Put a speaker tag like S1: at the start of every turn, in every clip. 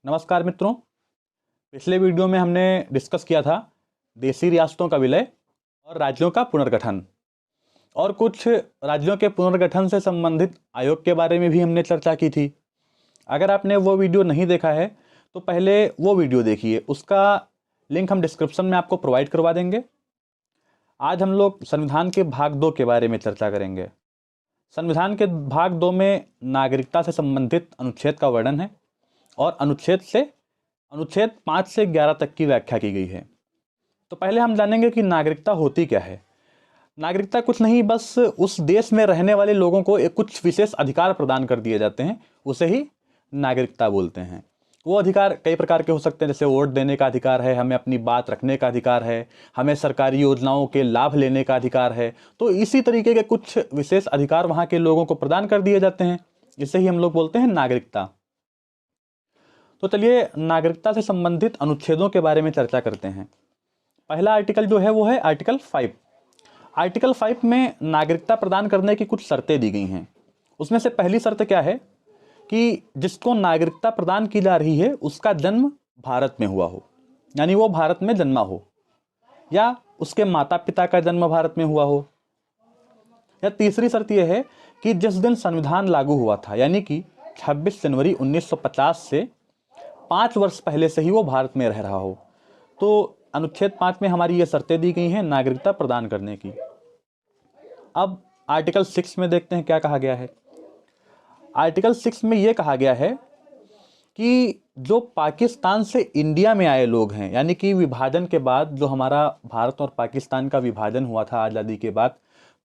S1: नमस्कार मित्रों। पिछले वीडियो में हमने डिस्कस किया था देशी रियासतों का विलय और राज्यों का पुनर्गठन, और कुछ राज्यों के पुनर्गठन से संबंधित आयोग के बारे में भी हमने चर्चा की थी। अगर आपने वो वीडियो नहीं देखा है तो पहले वो वीडियो देखिए, उसका लिंक हम डिस्क्रिप्शन में आपको प्रोवाइड करवा देंगे। आज हम लोग संविधान के भाग 2 के बारे में चर्चा करेंगे। संविधान के भाग 2 में नागरिकता से संबंधित अनुच्छेद का वर्णन है और अनुच्छेद 5 से 11 तक की व्याख्या की गई है। तो पहले हम जानेंगे कि नागरिकता होती क्या है। नागरिकता कुछ नहीं, बस उस देश में रहने वाले लोगों को एक कुछ विशेष अधिकार प्रदान कर दिए जाते हैं, उसे ही नागरिकता बोलते हैं। वो अधिकार कई प्रकार के हो सकते हैं, जैसे वोट देने का अधिकार है, हमें अपनी बात रखने का अधिकार है, हमें सरकारी योजनाओं के लाभ लेने का अधिकार है। तो इसी तरीके के कुछ विशेष अधिकार वहाँ के लोगों को प्रदान कर दिए जाते हैं, इसे ही हम लोग बोलते हैं नागरिकता। तो चलिए नागरिकता से संबंधित अनुच्छेदों के बारे में चर्चा करते हैं। पहला आर्टिकल जो है वो है आर्टिकल 5। आर्टिकल 5 में नागरिकता प्रदान करने की कुछ शर्तें दी गई हैं। उसमें से पहली शर्त क्या है कि जिसको नागरिकता प्रदान की जा रही है उसका जन्म भारत में हुआ हो, यानी वो भारत में जन्मा हो, या उसके माता पिता का जन्म भारत में हुआ हो। या तीसरी शर्त यह है कि जिस दिन संविधान लागू हुआ था, यानी कि 26 जनवरी 1950 से 5 वर्ष पहले से ही वो भारत में रह रहा हो। तो अनुच्छेद 5 में हमारी ये शर्तें दी गई हैं नागरिकता प्रदान करने की। अब आर्टिकल 6 में देखते हैं क्या कहा गया है। आर्टिकल 6 में ये कहा गया है कि जो पाकिस्तान से इंडिया में आए लोग हैं, यानी कि विभाजन के बाद जो हमारा भारत और पाकिस्तान का विभाजन हुआ था आज़ादी के बाद,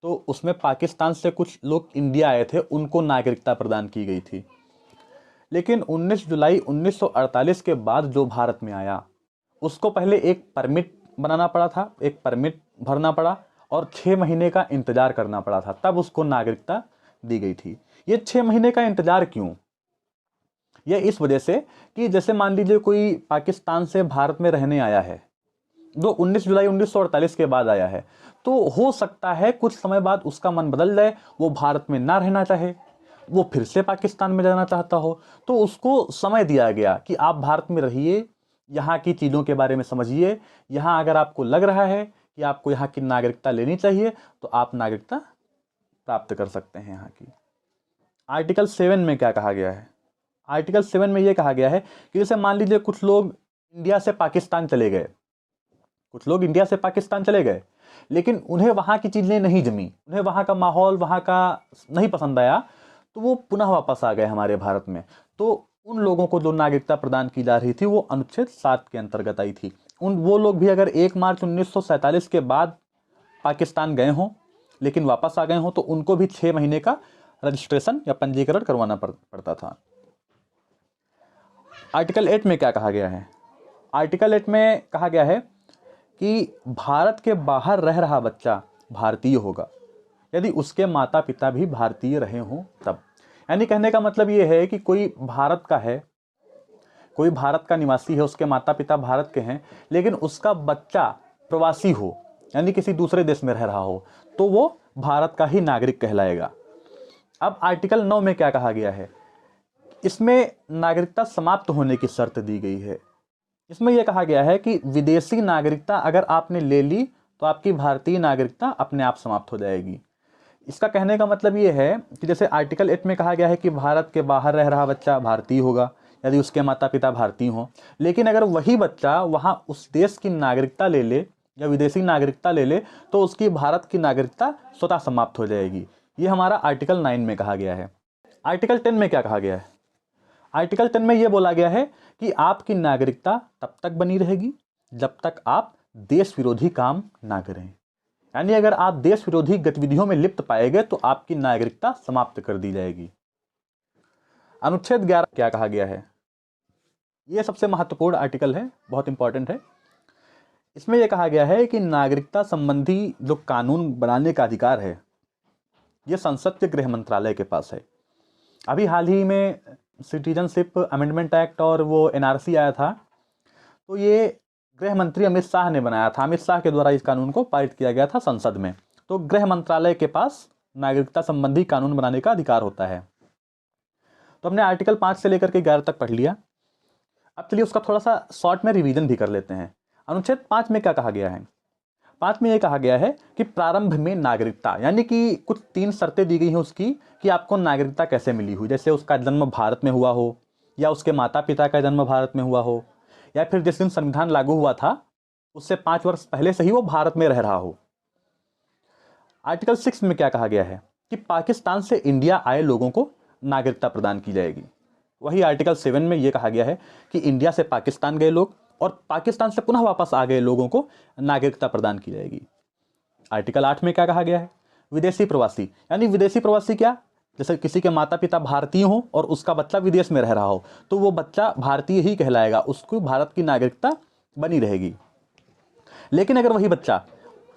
S1: तो उसमें पाकिस्तान से कुछ लोग इंडिया आए थे, उनको नागरिकता प्रदान की गई थी। लेकिन 19 जुलाई 1948 के बाद जो भारत में आया उसको पहले एक परमिट बनाना पड़ा था, एक परमिट भरना पड़ा और 6 महीने का इंतजार करना पड़ा था, तब उसको नागरिकता दी गई थी। ये 6 महीने का इंतजार क्यों? ये इस वजह से कि जैसे मान लीजिए कोई पाकिस्तान से भारत में रहने आया है, जो 19 जुलाई 1948 के बाद आया है, तो हो सकता है कुछ समय बाद उसका मन बदल जाए, वो भारत में ना रहना चाहे, वो फिर से पाकिस्तान में जाना चाहता हो। तो उसको समय दिया गया कि आप भारत में रहिए, यहाँ की चीज़ों के बारे में समझिए, यहाँ अगर आपको लग रहा है कि आपको यहाँ की नागरिकता लेनी चाहिए तो आप नागरिकता प्राप्त कर सकते हैं यहाँ की। आर्टिकल 7 में क्या कहा गया है? आर्टिकल 7 में ये कहा गया है कि जैसे मान लीजिए कुछ लोग इंडिया से पाकिस्तान चले गए, लेकिन उन्हें वहाँ की चीज़ें नहीं जमी, उन्हें वहाँ का माहौल, वहाँ का नहीं पसंद आया, तो वो पुनः वापस आ गए हमारे भारत में। तो उन लोगों को जो नागरिकता प्रदान की जा रही थी वो अनुच्छेद 7 के अंतर्गत आई थी। वो लोग भी अगर 1 मार्च 1947 के बाद पाकिस्तान गए हों लेकिन वापस आ गए हों तो उनको भी 6 महीने का रजिस्ट्रेशन या पंजीकरण करवाना पड़ता था। आर्टिकल 8 में क्या कहा गया है? आर्टिकल 8 में कहा गया है कि भारत के बाहर रह रहा बच्चा भारतीय होगा यदि उसके माता पिता भी भारतीय रहे हों तब। यानी कहने का मतलब ये है कि कोई भारत का है, कोई भारत का निवासी है, उसके माता पिता भारत के हैं, लेकिन उसका बच्चा प्रवासी हो, यानी किसी दूसरे देश में रह रहा हो, तो वो भारत का ही नागरिक कहलाएगा। अब आर्टिकल 9 में क्या कहा गया है? इसमें नागरिकता समाप्त होने की शर्त दी गई है। इसमें यह कहा गया है कि विदेशी नागरिकता अगर आपने ले ली तो आपकी भारतीय नागरिकता अपने आप समाप्त हो जाएगी। इसका कहने का मतलब ये है कि जैसे आर्टिकल 8 में कहा गया है कि भारत के बाहर रह रहा बच्चा भारतीय होगा यदि उसके माता पिता भारतीय हों, लेकिन अगर वही बच्चा वहाँ उस देश की नागरिकता ले ले या विदेशी नागरिकता ले ले तो उसकी भारत की नागरिकता स्वतः समाप्त हो जाएगी। ये हमारा आर्टिकल 9 में कहा गया है। आर्टिकल 10 में क्या कहा गया है? आर्टिकल 10 में यह बोला गया है कि आपकी नागरिकता तब तक बनी रहेगी जब तक आप देश विरोधी काम ना करें। यानी अगर आप देश विरोधी गतिविधियों में लिप्त पाए गए तो आपकी नागरिकता समाप्त कर दी जाएगी। अनुच्छेद 11 क्या कहा गया है? यह सबसे महत्वपूर्ण आर्टिकल है, बहुत इंपॉर्टेंट है। इसमें यह कहा गया है कि नागरिकता संबंधी जो कानून बनाने का अधिकार है यह संसद के गृह मंत्रालय के पास है। अभी हाल ही में सिटीजनशिप अमेंडमेंट एक्ट और वो एनआरसी आया था, तो ये गृह मंत्री अमित शाह ने बनाया था। अमित शाह के द्वारा इस कानून को पारित किया गया था संसद में। तो गृह मंत्रालय के पास नागरिकता संबंधी कानून बनाने का अधिकार होता है। तो हमने आर्टिकल 5 से लेकर के 11 तक पढ़ लिया। अब चलिए उसका थोड़ा सा शॉर्ट में रिवीजन भी कर लेते हैं। अनुच्छेद 5 में क्या कहा गया है? 5 में ये कहा गया है कि प्रारंभ में नागरिकता, यानी कि कुछ 3 शर्तें दी गई हैं उसकी कि आपको नागरिकता कैसे मिली हुई, जैसे उसका जन्म भारत में हुआ हो, या उसके माता पिता का जन्म भारत में हुआ हो, या फिर जिस दिन संविधान लागू हुआ था उससे 5 वर्ष पहले से ही वो भारत में रह रहा हो। आर्टिकल 6 में क्या कहा गया है कि पाकिस्तान से इंडिया आए लोगों को नागरिकता प्रदान की जाएगी। वही आर्टिकल 7 में यह कहा गया है कि इंडिया से पाकिस्तान गए लोग और पाकिस्तान से पुनः वापस आ गए लोगों को नागरिकता प्रदान की जाएगी। आर्टिकल 8 में क्या कहा गया है? विदेशी प्रवासी, यानी विदेशी प्रवासी क्या, जैसे किसी के माता पिता भारतीय हो और उसका बच्चा विदेश में रह रहा हो तो वो बच्चा भारतीय ही कहलाएगा, उसको भारत की नागरिकता बनी रहेगी। लेकिन अगर वही बच्चा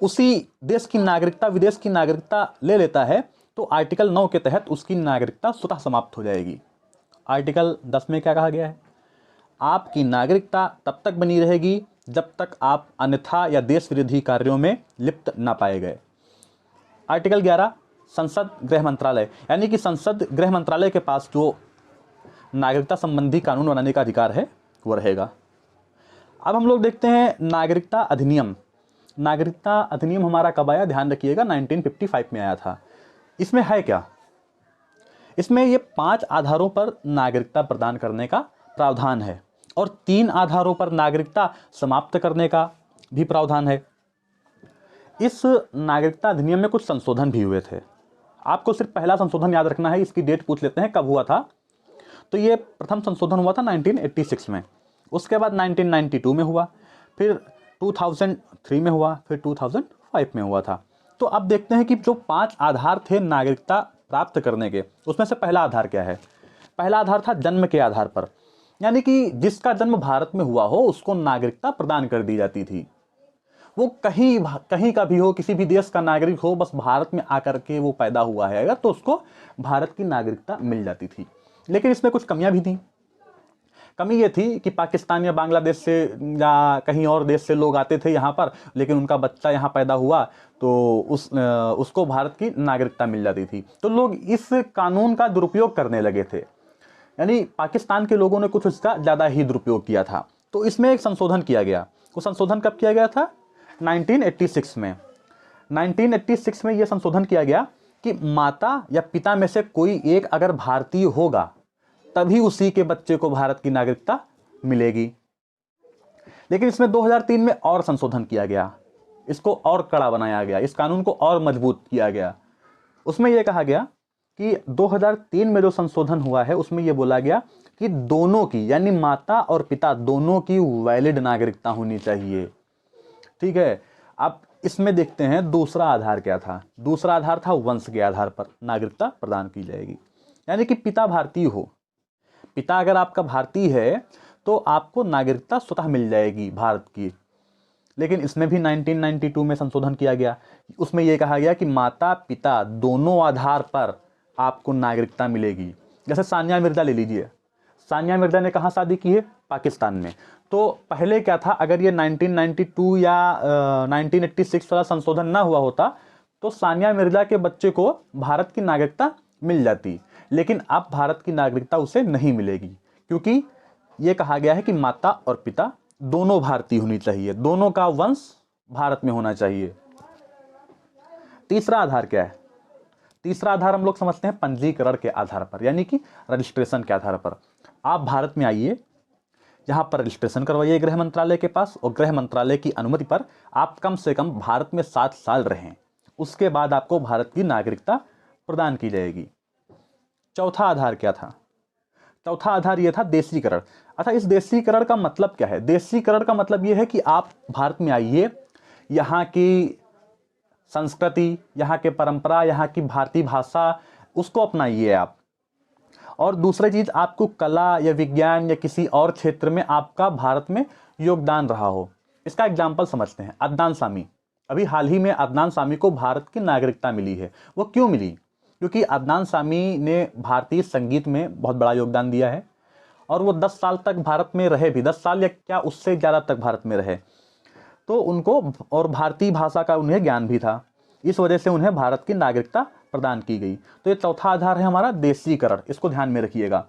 S1: उसी देश की नागरिकता, विदेश की नागरिकता ले लेता है तो आर्टिकल 9 के तहत उसकी नागरिकता स्वतः समाप्त हो जाएगी। आर्टिकल 10 में क्या कहा गया है? आपकी नागरिकता तब तक बनी रहेगी जब तक आप अन्यथा या देश विरोधी कार्यों में लिप्त न पाए गए। आर्टिकल 11, संसद गृह मंत्रालय, यानी कि संसद गृह मंत्रालय के पास जो नागरिकता संबंधी कानून बनाने का अधिकार है वो रहेगा। अब हम लोग देखते हैं नागरिकता अधिनियम। नागरिकता अधिनियम हमारा कब आया? ध्यान रखिएगा 1955 में आया था। इसमें है क्या? इसमें ये 5 आधारों पर नागरिकता प्रदान करने का प्रावधान है और 3 आधारों पर नागरिकता समाप्त करने का भी प्रावधान है। इस नागरिकता अधिनियम में कुछ संशोधन भी हुए थे। आपको सिर्फ पहला संशोधन याद रखना है, इसकी डेट पूछ लेते हैं कब हुआ था। तो ये प्रथम संशोधन हुआ था 1986 में, उसके बाद 1992 में हुआ, फिर 2003 में हुआ, फिर 2005 में हुआ था। तो अब देखते हैं कि जो 5 आधार थे नागरिकता प्राप्त करने के, उसमें से पहला आधार क्या है? पहला आधार था जन्म के आधार पर, यानी कि जिसका जन्म भारत में हुआ हो उसको नागरिकता प्रदान कर दी जाती थी। वो कहीं का भी हो, किसी भी देश का नागरिक हो, बस भारत में आकर के वो पैदा हुआ है अगर, तो उसको भारत की नागरिकता मिल जाती थी। लेकिन इसमें कुछ कमियां भी थी। कमी ये थी कि पाकिस्तान या बांग्लादेश से या कहीं और देश से लोग आते थे यहाँ पर, लेकिन उनका बच्चा यहाँ पैदा हुआ तो उसको भारत की नागरिकता मिल जाती थी। तो लोग इस कानून का दुरुपयोग करने लगे थे, यानी पाकिस्तान के लोगों ने कुछ इसका ज़्यादा ही दुरुपयोग किया था। तो इसमें एक संशोधन किया गया। वो संशोधन कब किया गया था? 1986 में। 1986 में यह संशोधन किया गया कि माता या पिता में से कोई एक अगर भारतीय होगा तभी उसी के बच्चे को भारत की नागरिकता मिलेगी। लेकिन इसमें 2003 में और संशोधन किया गया, इसको और कड़ा बनाया गया, इस कानून को और मजबूत किया गया। उसमें यह कहा गया कि 2003 में जो संशोधन हुआ है उसमें यह बोला गया कि दोनों की, यानी माता और पिता दोनों की वैलिड नागरिकता होनी चाहिए। ठीक है, अब इसमें देखते हैं दूसरा आधार क्या था। दूसरा आधार था वंश के आधार पर नागरिकता प्रदान की जाएगी, यानी कि पिता भारतीय हो, पिता अगर आपका भारतीय है तो आपको नागरिकता स्वतः मिल जाएगी भारत की। लेकिन इसमें भी 1992 में संशोधन किया गया। उसमें यह कहा गया कि माता पिता दोनों आधार पर आपको नागरिकता मिलेगी। जैसे सानिया मिर्जा ले लीजिए, सानिया मिर्जा ने कहाँ शादी की है? पाकिस्तान में। तो पहले क्या था, अगर ये 1992 या 1986 वाला संशोधन ना हुआ होता तो सानिया मिर्जा के बच्चे को भारत की नागरिकता मिल जाती। लेकिन अब भारत की नागरिकता उसे नहीं मिलेगी, क्योंकि ये कहा गया है कि माता और पिता दोनों भारतीय होनी चाहिए, दोनों का वंश भारत में होना चाहिए। तीसरा आधार क्या है? तीसरा आधार हम लोग समझते हैं पंजीकरण के आधार पर, यानी कि रजिस्ट्रेशन के आधार पर। आप भारत में आइए, यहाँ पर रजिस्ट्रेशन करवाइए गृह मंत्रालय के पास, और गृह मंत्रालय की अनुमति पर आप कम से कम भारत में 7 साल रहें, उसके बाद आपको भारत की नागरिकता प्रदान की जाएगी। चौथा आधार क्या था? चौथा आधार यह था देशीकरण। अच्छा, इस देशीकरण का मतलब क्या है? देशीकरण का मतलब यह है कि आप भारत में आइए, यहाँ की संस्कृति, यहाँ के परंपरा, यहाँ की भारतीय भाषा, उसको अपनाइए आप। और दूसरी चीज, आपको कला या विज्ञान या किसी और क्षेत्र में आपका भारत में योगदान रहा हो। इसका एग्जाम्पल समझते हैं। अदनान सामी, अभी हाल ही में अदनान सामी को भारत की नागरिकता मिली है। वो क्यों मिली? क्योंकि अदनान सामी ने भारतीय संगीत में बहुत बड़ा योगदान दिया है और वो 10 साल तक भारत में रहे भी, 10 साल या क्या उससे ज़्यादा तक भारत में रहे, तो उनको और भारतीय भाषा का उन्हें ज्ञान भी था, इस वजह से उन्हें भारत की नागरिकता प्रदान की गई। तो ये चौथा आधार है हमारा देशीकरण, इसको ध्यान में रखिएगा।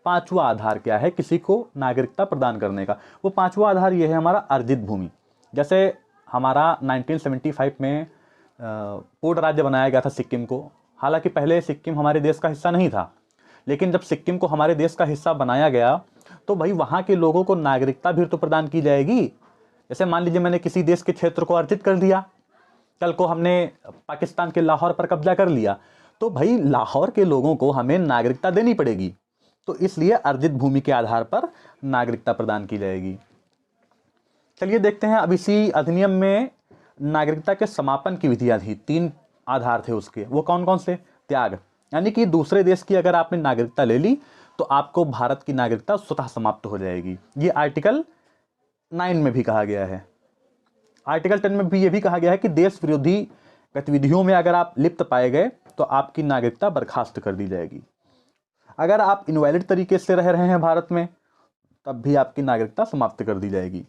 S1: पांचवा आधार क्या है किसी को नागरिकता प्रदान करने का? वो पांचवा आधार ये है हमारा अर्जित भूमि। जैसे हमारा 1975 में पूर्ण राज्य बनाया गया था सिक्किम को। हालांकि पहले सिक्किम हमारे देश का हिस्सा नहीं था, लेकिन जब सिक्किम को हमारे देश का हिस्सा बनाया गया तो भाई वहाँ के लोगों को नागरिकता भी तो प्रदान की जाएगी। जैसे मान लीजिए मैंने किसी देश के क्षेत्र को अर्जित कर लिया, कल को हमने पाकिस्तान के लाहौर पर कब्जा कर लिया, तो भाई लाहौर के लोगों को हमें नागरिकता देनी पड़ेगी। तो इसलिए अर्जित भूमि के आधार पर नागरिकता प्रदान की जाएगी। चलिए देखते हैं, अब इसी अधिनियम में नागरिकता के समापन की विधियां थी। 3 आधार थे उसके, वो कौन कौन से? त्याग, यानी कि दूसरे देश की अगर आपने नागरिकता ले ली तो आपको भारत की नागरिकता स्वतः समाप्त हो जाएगी। ये आर्टिकल 9 में भी कहा गया है। आर्टिकल 10 में भी ये भी कहा गया है कि देश विरोधी गतिविधियों में अगर आप लिप्त पाए गए तो आपकी नागरिकता बर्खास्त कर दी जाएगी। अगर आप इनवैलिड तरीके से रह रहे हैं भारत में तब भी आपकी नागरिकता समाप्त कर दी जाएगी।